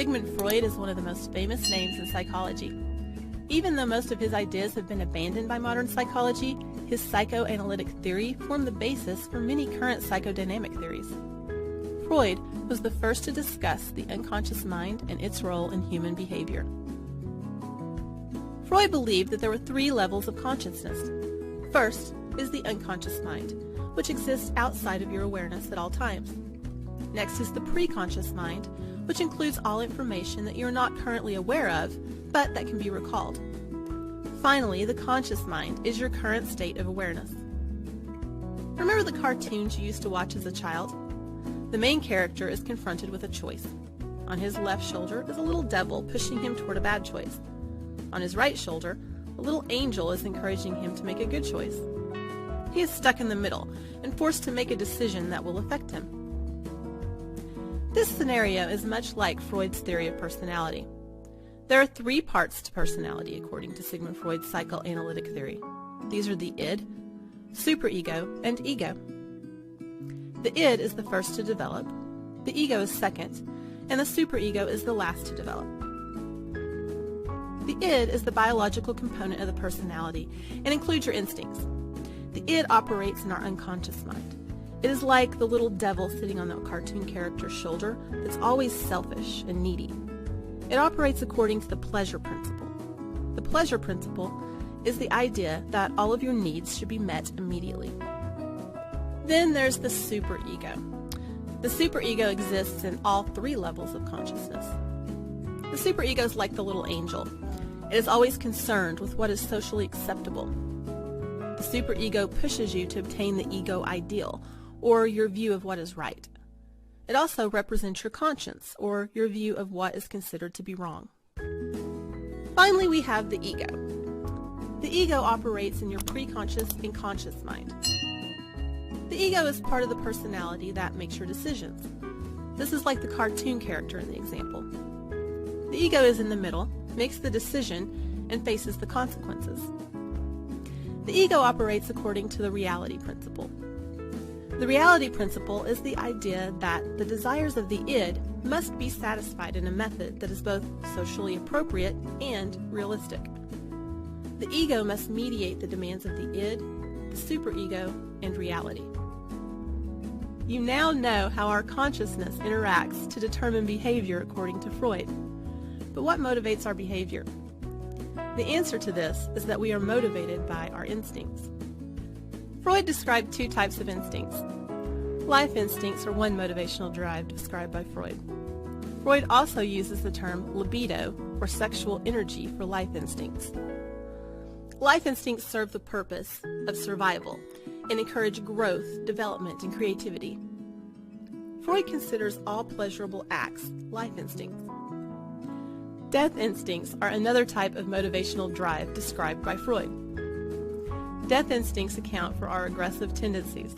Sigmund Freud is one of the most famous names in psychology. Even though most of his ideas have been abandoned by modern psychology, his psychoanalytic theory formed the basis for many current psychodynamic theories. Freud was the first to discuss the unconscious mind and its role in human behavior. Freud believed that there were three levels of consciousness. First is the unconscious mind, which exists outside of your awareness at all times. Next is the preconscious mind, which includes all information that you are not currently aware of, but that can be recalled. Finally, the conscious mind is your current state of awareness. Remember the cartoons you used to watch as a child? The main character is confronted with a choice. On his left shoulder is a little devil pushing him toward a bad choice. On his right shoulder, a little angel is encouraging him to make a good choice. He is stuck in the middle and forced to make a decision that will affect him. This scenario is much like Freud's theory of personality. There are three parts to personality according to Sigmund Freud's psychoanalytic theory. These are the id, superego, and ego. The id is the first to develop, the ego is second, and the superego is the last to develop. The id is the biological component of the personality and includes your instincts. The id operates in our unconscious mind. It is like the little devil sitting on the cartoon character's shoulder that's always selfish and needy. It operates according to the pleasure principle. The pleasure principle is the idea that all of your needs should be met immediately. Then there's the superego. The superego exists in all three levels of consciousness. The superego is like the little angel. It is always concerned with what is socially acceptable. The superego pushes you to obtain the ego ideal, or your view of what is right. It also represents your conscience, or your view of what is considered to be wrong. Finally, we have the ego. The ego operates in your preconscious and conscious mind. The ego is part of the personality that makes your decisions. This is like the cartoon character in the example. The ego is in the middle, makes the decision, and faces the consequences. The ego operates according to the reality principle. The reality principle is the idea that the desires of the id must be satisfied in a method that is both socially appropriate and realistic. The ego must mediate the demands of the id, the superego, and reality. You now know how our consciousness interacts to determine behavior according to Freud. But what motivates our behavior? The answer to this is that we are motivated by our instincts. Freud described two types of instincts. Life instincts are one motivational drive described by Freud. Freud also uses the term libido, or sexual energy, for life instincts. Life instincts serve the purpose of survival and encourage growth, development, and creativity. Freud considers all pleasurable acts life instincts. Death instincts are another type of motivational drive described by Freud. Death instincts account for our aggressive tendencies.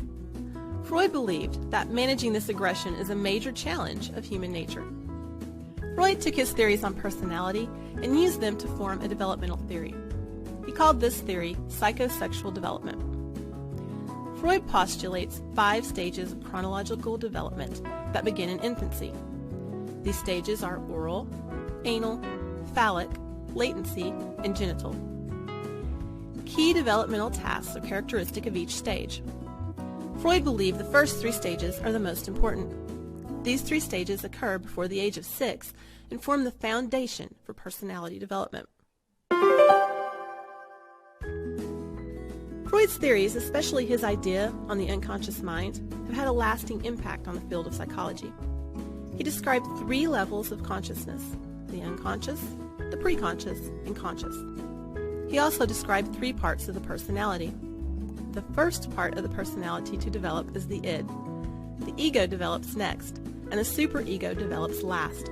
Freud believed that managing this aggression is a major challenge of human nature. Freud took his theories on personality and used them to form a developmental theory. He called this theory psychosexual development. Freud postulates 5 stages of chronological development that begin in infancy. These stages are oral, anal, phallic, latency, and genital. Key developmental tasks are characteristic of each stage. Freud believed the first 3 stages are the most important. These 3 stages occur before the age of 6 and form the foundation for personality development. Freud's theories, especially his idea on the unconscious mind, have had a lasting impact on the field of psychology. He described 3 levels of consciousness: the unconscious, the preconscious, and conscious. He also described 3 parts of the personality. The first part of the personality to develop is the id. The ego develops next, and the superego develops last.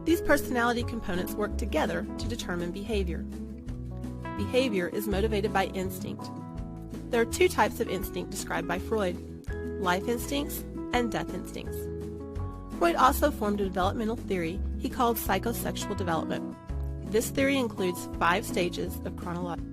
These personality components work together to determine behavior. Behavior is motivated by instinct. There are 2 types of instinct described by Freud: life instincts and death instincts. Freud also formed a developmental theory he called psychosexual development. This theory includes 5 stages of chronological.